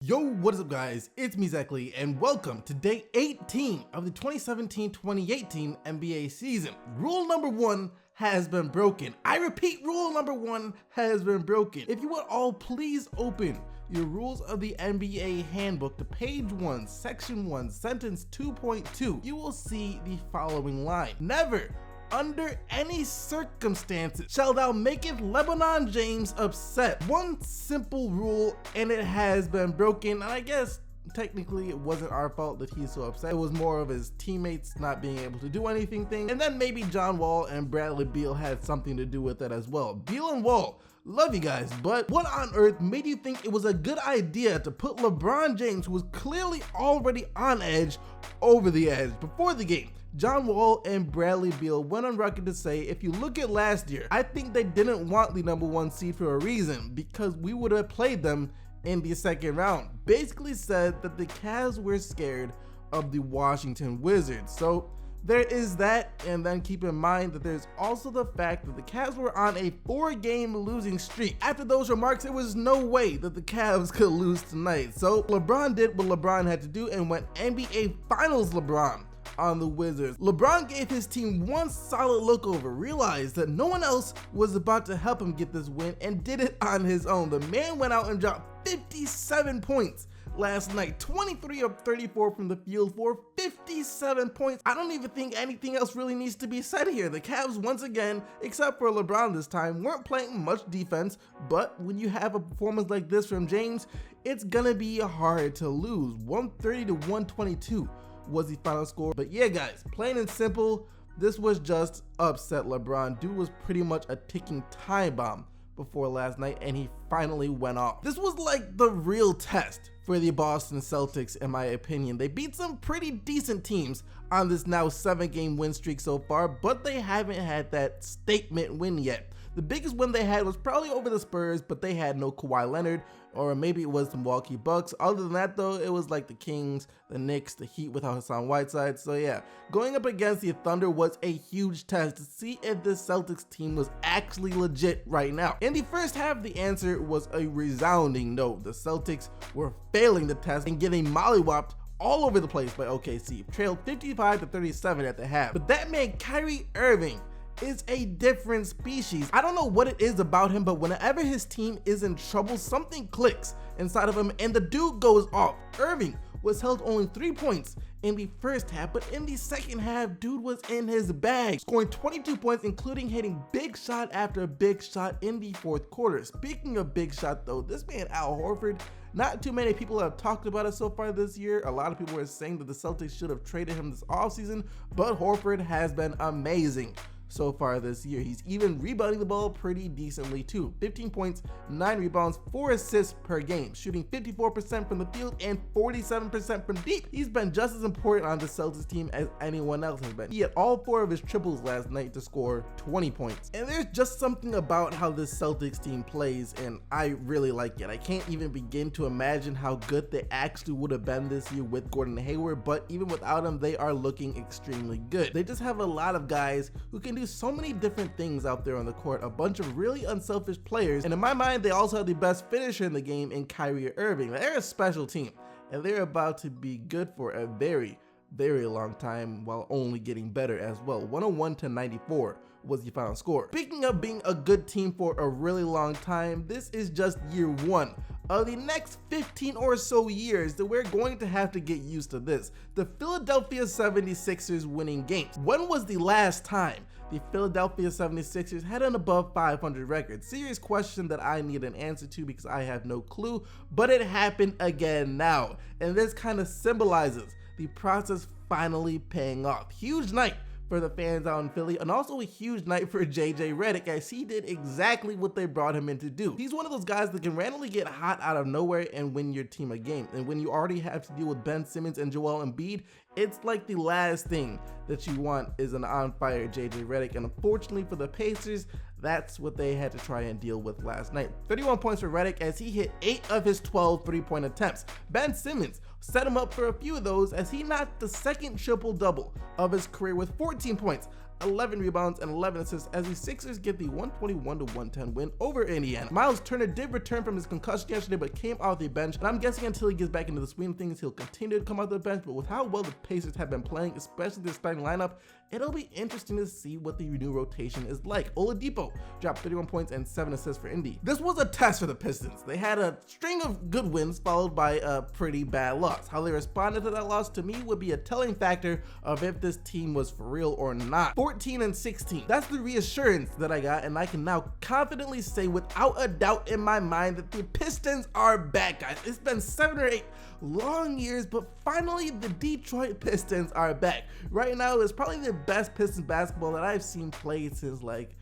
Yo, what is up guys? It's me Lee, and welcome to day 18 of the 2017-2018 NBA season. Rule number 1 has been broken. I repeat, rule number 1 has been broken. If you would all please open your rules of the NBA handbook to page 1, section 1, sentence 2.2, you will see the following line. Never, under any circumstances, shall thou maketh LeBron James upset. One simple rule, and it has been broken. And I guess technically it wasn't our fault that he's so upset. It was more of his teammates not being able to do anything thing. And then maybe John Wall and Bradley Beal had something to do with it as well. Beal and Wall, love you guys, but what on earth made you think it was a good idea to put LeBron James, who was clearly already on edge, over the edge before the game? John Wall and Bradley Beal went on record to say, if you look at last year, I think they didn't want the number 1 seed for a reason, because we would have played them in the second round. Basically said that the Cavs were scared of the Washington Wizards. So there is that, and then keep in mind that there's also the fact that the Cavs were on a 4-game losing streak. After those remarks, there was no way that the Cavs could lose tonight. So LeBron did what LeBron had to do and went NBA Finals LeBron on the Wizards. LeBron gave his team one solid look over, realized that no one else was about to help him get this win, and did it on his own. The man went out and dropped 57 points last night, 23 of 34 from the field for 57 points. I don't even think anything else really needs to be said here. The Cavs, once again, except for LeBron this time, weren't playing much defense, but when you have a performance like this from James, it's gonna be hard to lose. 130 to 122 was the final score. But yeah guys, plain and simple, this was just upset LeBron. Dude was pretty much a ticking time bomb before last night, and he finally went off. This was like the real test for the Boston Celtics, in my opinion. They beat some pretty decent teams on this now 7-game win streak so far, but they haven't had that statement win yet. The biggest win they had was probably over the Spurs, but they had no Kawhi Leonard, or maybe it was the Milwaukee Bucks. Other than that though, it was like the Kings, the Knicks, the Heat without Hassan Whiteside. So yeah, going up against the Thunder was a huge test to see if this Celtics team was actually legit right now. In the first half, the answer was a resounding no. The Celtics were failing the test and getting mollywopped all over the place by OKC, trailed 55 to 37 at the half. But that man Kyrie Irving is a different species. I don't know what it is about him, but whenever his team is in trouble, something clicks inside of him and the dude goes off. Irving was held only 3 points in the first half, but in the second half, dude was in his bag, scoring 22 points, including hitting big shot after big shot in the fourth quarter. Speaking of big shot though, this man Al Horford, not too many people have talked about it so far this year. A lot of people are saying that the Celtics should have traded him this offseason, but Horford has been amazing so far this year. He's even rebounding the ball pretty decently too. 15 points, 9 rebounds, 4 assists per game, shooting 54% from the field and 47% from deep. He's been just as important on the Celtics team as anyone else has been. He had all 4 of his triples last night to score 20 points. And there's just something about how this Celtics team plays, and I really like it. I can't even begin to imagine how good they actually would have been this year with Gordon Hayward, but even without him, they are looking extremely good. They just have a lot of guys who can do so many different things out there on the court, a bunch of really unselfish players, and in my mind, they also have the best finisher in the game in Kyrie Irving. They're a special team, and they're about to be good for a very, very long time while only getting better as well. 101 to 94 was the final score. Speaking of being a good team for a really long time, this is just year 1 of the next 15 or so years that we're going to have to get used to this. The Philadelphia 76ers winning games. When was the last time the Philadelphia 76ers had an above 500 record? Serious question that I need an answer to because I have no clue, but it happened again now. And this kind of symbolizes the process finally paying off. Huge night for the fans out in Philly, and also a huge night for JJ Redick, as he did exactly what they brought him in to do. He's one of those guys that can randomly get hot out of nowhere and win your team a game. And when you already have to deal with Ben Simmons and Joel Embiid, it's like the last thing that you want is an on-fire JJ Redick. And unfortunately for the Pacers, that's what they had to try and deal with last night. 31 points for Redick as he hit 8 of his 12 3-point attempts. Ben Simmons set him up for a few of those as he knocked the second triple-double of his career with 14 points, 11 rebounds, and 11 assists as the Sixers get the 121-110 win over Indiana. Miles Turner did return from his concussion yesterday but came off the bench, and I'm guessing until he gets back into the swing of things, he'll continue to come off the bench, but with how well the Pacers have been playing, especially their starting lineup, it'll be interesting to see what the new rotation is like. Oladipo dropped 31 points and 7 assists for Indy. This was a test for the Pistons. They had a string of good wins followed by a pretty bad loss. How they responded to that loss to me would be a telling factor of if this team was for real or not. 14-16. That's the reassurance that I got, and I can now confidently say without a doubt in my mind that the Pistons are back, guys. It's been 7 or 8 long years, but finally the Detroit Pistons are back. Right now, it's probably the best Pistons basketball that I've seen played since like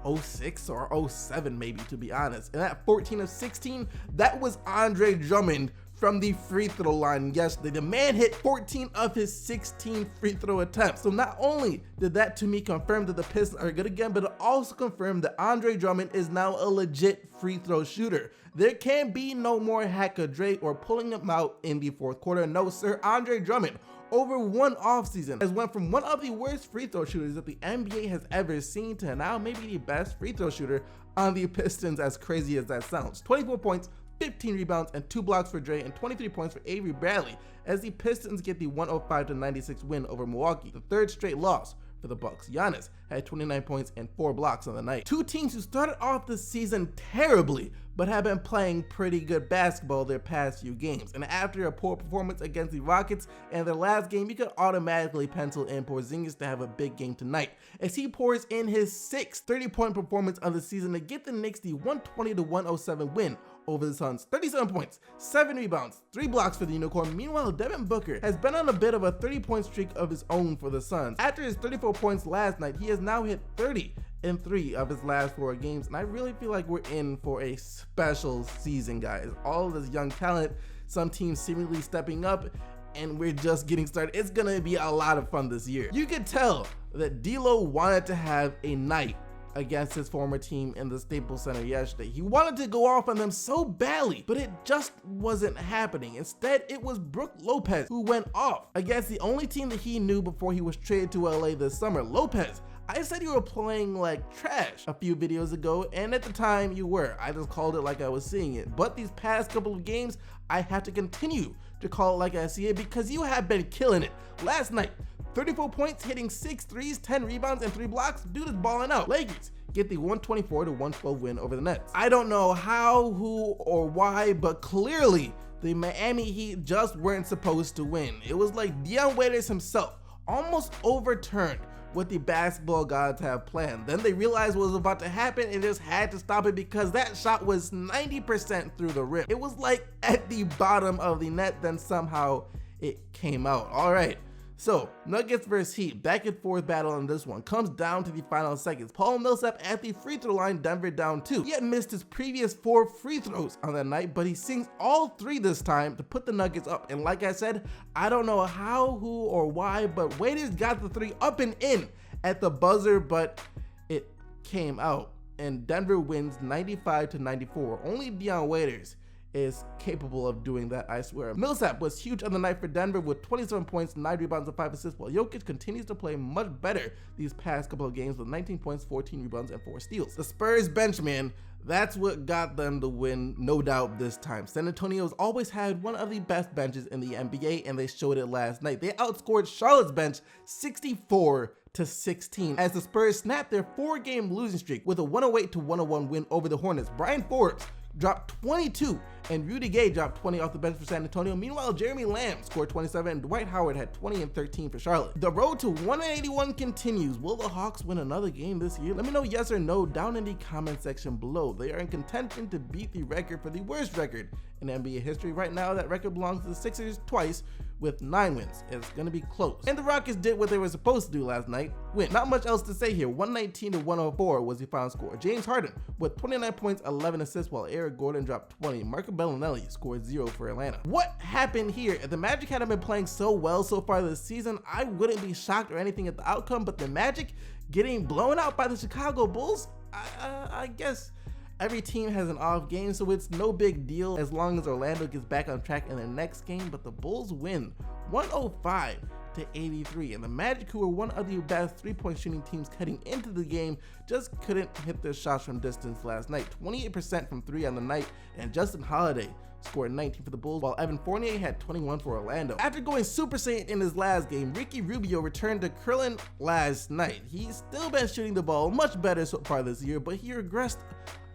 06 or 07 maybe, to be honest. And at 14-16, that was Andre Drummond from the free throw line yesterday. The man hit 14 of his 16 free throw attempts. So not only did that to me confirm that the Pistons are good again, but it also confirmed that Andre Drummond is now a legit free throw shooter. There can be no more hack a Drake or pulling him out in the fourth quarter. No sir, Andre Drummond over one offseason has went from one of the worst free throw shooters that the NBA has ever seen to now maybe the best free throw shooter on the Pistons, as crazy as that sounds. 24 points, 15 rebounds, and 2 blocks for Dre, and 23 points for Avery Bradley as the Pistons get the 105-96 win over Milwaukee, the third straight loss for the Bucks. Giannis had 29 points and 4 blocks on the night. Two teams who started off the season terribly but have been playing pretty good basketball their past few games. And after a poor performance against the Rockets and their last game, you could automatically pencil in Porzingis to have a big game tonight, as he pours in his 6th 30-point performance of the season to get the Knicks the 120-107 win over the Suns. 37 points, 7 rebounds, 3 blocks for the Unicorn. Meanwhile, Devin Booker has been on a bit of a 30-point streak of his own for the Suns. After his 34 points last night, he has now hit 30 in 3 of his last 4 games, and I really feel like we're in for a special season, guys. All of this young talent, some teams seemingly stepping up, and we're just getting started. It's gonna be a lot of fun this year. You could tell that D'Lo wanted to have a night against his former team in the Staples Center yesterday. He wanted to go off on them so badly, but it just wasn't happening. Instead, it was Brook Lopez who went off against the only team that he knew before he was traded to LA this summer. Lopez, I said you were playing like trash a few videos ago, and at the time you were. I just called it like I was seeing it. But these past couple of games, I have to continue to call it like I see it because you have been killing it. Last night, 34 points, hitting 6 threes, 10 rebounds, and 3 blocks. Dude is balling out. Lakers get the 124-112 win over the Nets. I don't know how, who, or why, but clearly the Miami Heat just weren't supposed to win. It was like Dion Waiters himself almost overturned what the basketball gods have planned. Then they realized what was about to happen and just had to stop it because that shot was 90% through the rim. It was like at the bottom of the net, then somehow it came out. All right. So, Nuggets versus Heat, back and forth battle on this one. Comes down to the final seconds. Paul Millsap at the free throw line, Denver down 2. He had missed his previous 4 free throws on that night, but he sinks all 3 this time to put the Nuggets up. And like I said, I don't know how, who, or why, but Waiters got the 3 up and in at the buzzer, but it came out. And Denver wins 95-94. Only Dion Waiters is capable of doing that, I swear. Millsap was huge on the night for Denver with 27 points, 9 rebounds, and 5 assists, while Jokic continues to play much better these past couple of games with 19 points, 14 rebounds, and 4 steals. The Spurs bench, man, that's what got them the win, no doubt this time. San Antonio's always had one of the best benches in the NBA, and they showed it last night. They outscored Charlotte's bench 64-16 as the Spurs snapped their 4-game losing streak with a 108-101 win over the Hornets. Brian Forbes dropped 22, and Rudy Gay dropped 20 off the bench for San Antonio. Meanwhile, Jeremy Lamb scored 27, and Dwight Howard had 20 and 13 for Charlotte. The road to 181 continues. Will the Hawks win another game this year? Let me know yes or no down in the comment section below. They are in contention to beat the record for the worst record in NBA history. Right now, that record belongs to the Sixers twice with 9 wins. It's gonna be close. And the Rockets did what they were supposed to do last night, win. Not much else to say here. 119-104 was the final score. James Harden with 29 points, 11 assists, while Eric Gordon dropped 20. Marco Bellinelli scored 0 for Atlanta. What happened here? If the Magic hadn't been playing so well so far this season, I wouldn't be shocked or anything at the outcome, but the Magic getting blown out by the Chicago Bulls, I guess every team has an off game, so it's no big deal as long as Orlando gets back on track in their next game. But the Bulls win 105 to 83, and the Magic, who were one of the best three-point shooting teams heading into the game, just couldn't hit their shots from distance last night. 28% from three on the night, and Justin Holiday scored 19 for the Bulls, while Evan Fournier had 21 for Orlando. After going Super Saiyan in his last game, Ricky Rubio returned to Krillin last night. He's still been shooting the ball much better so far this year, but he regressed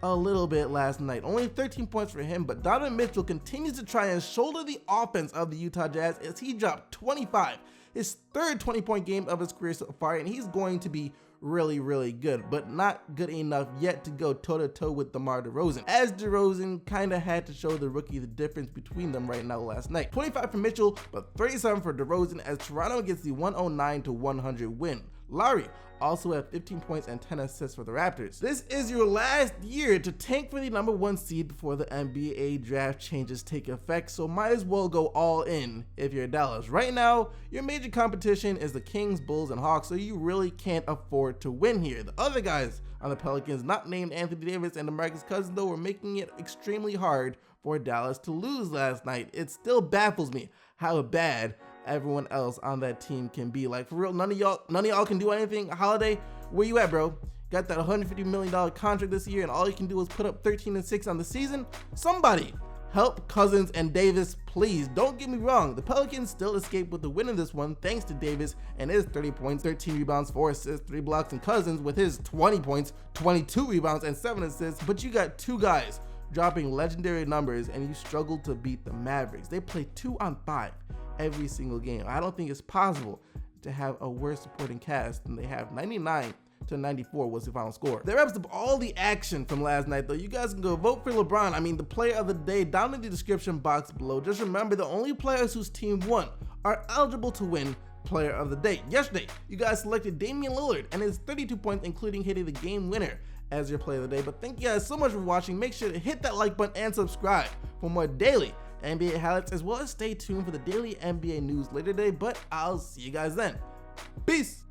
a little bit last night. Only 13 points for him, but Donovan Mitchell continues to try and shoulder the offense of the Utah Jazz as he dropped 25, his third 20-point game of his career so far, and he's going to be really good, but not good enough yet to go toe-to-toe with DeMar DeRozan, as DeRozan kind of had to show the rookie the difference between them right now last night. 25 for Mitchell, but 37 for DeRozan as Toronto gets the 109-100 win. Lowry also had 15 points and 10 assists for the Raptors. This is your last year to tank for the #1 seed before the NBA draft changes take effect, so might as well go all in if you're Dallas. Right now, your major competition is the Kings, Bulls, and Hawks, so you really can't afford to win here. The other guys on the Pelicans, not named Anthony Davis and DeMarcus Cousins, though, were making it extremely hard for Dallas to lose last night. It still baffles me how bad everyone else on that team can be. Like, for real, none of y'all can do anything. Holiday, where you at, bro? Got that $150 million contract this year, and all you can do is put up 13-6 on the season. Somebody help Cousins and Davis, please. Don't get me wrong, the Pelicans still escaped with the win in this one thanks to Davis and his 30 points, 13 rebounds, 4 assists, 3 blocks, and Cousins with his 20 points, 22 rebounds, and 7 assists. But you got two guys dropping legendary numbers, and you struggle to beat the Mavericks. They play 2-on-5 every single game. I don't think it's possible to have a worse supporting cast than they have. 99-94 was the final score. That wraps up all the action from last night, though. You guys can go vote for LeBron. I mean, the player of the day down in the description box below. Just remember, the only players whose team won are eligible to win player of the day. Yesterday, you guys selected Damian Lillard and his 32 points, including hitting the game winner, as your player of the day. But thank you guys so much for watching. Make sure to hit that like button and subscribe for more daily NBA highlights, as well as stay tuned for the daily NBA news later today. But I'll see you guys then. Peace.